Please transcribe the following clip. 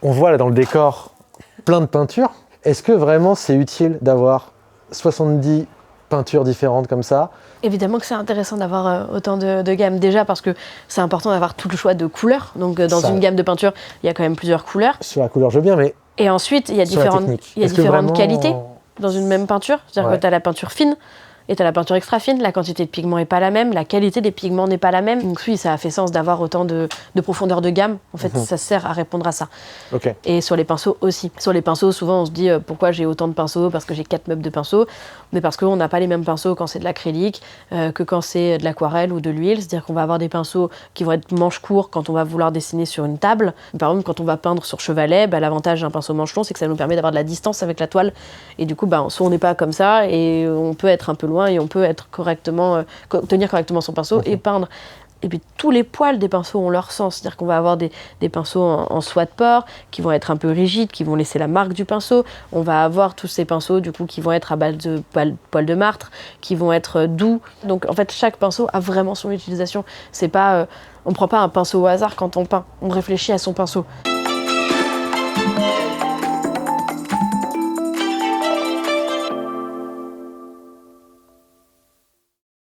On voit là dans le décor plein de peintures. Est-ce que vraiment c'est utile d'avoir 70 peintures différentes comme ça? Évidemment que c'est intéressant d'avoir autant de gammes, déjà parce que c'est important d'avoir tout le choix de couleurs. Donc dans une gamme de peinture, il y a quand même plusieurs couleurs. Sur la couleur, je veux bien, mais et ensuite, il y a différentes qualités dans une même peinture. C'est-à-dire que tu as la peinture fine et tu as la peinture extra fine. La quantité de pigments n'est pas la même, la qualité des pigments n'est pas la même. Donc oui, ça a fait sens d'avoir autant de profondeur de gamme. En fait, ça sert à répondre à ça. Okay. Et sur les pinceaux aussi. Sur les pinceaux, souvent, on se dit pourquoi j'ai autant de pinceaux? Parce que j'ai 4 meubles de pinceaux. Mais parce qu'on n'a pas les mêmes pinceaux quand c'est de l'acrylique que quand c'est de l'aquarelle ou de l'huile. C'est-à-dire qu'on va avoir des pinceaux qui vont être manche court quand on va vouloir dessiner sur une table. Par exemple, quand on va peindre sur chevalet, l'avantage d'un pinceau manche long, c'est que ça nous permet d'avoir de la distance avec la toile. Et du coup, soit on n'est pas comme ça et on peut être un peu loin et on peut être tenir correctement son pinceau et peindre. Et puis tous les poils des pinceaux ont leur sens, c'est-à-dire qu'on va avoir des pinceaux en soie de porc qui vont être un peu rigides, qui vont laisser la marque du pinceau. On va avoir tous ces pinceaux du coup qui vont être à base de poils de martre, qui vont être doux. Donc en fait chaque pinceau a vraiment son utilisation. C'est pas, on prend pas un pinceau au hasard quand on peint, on réfléchit à son pinceau.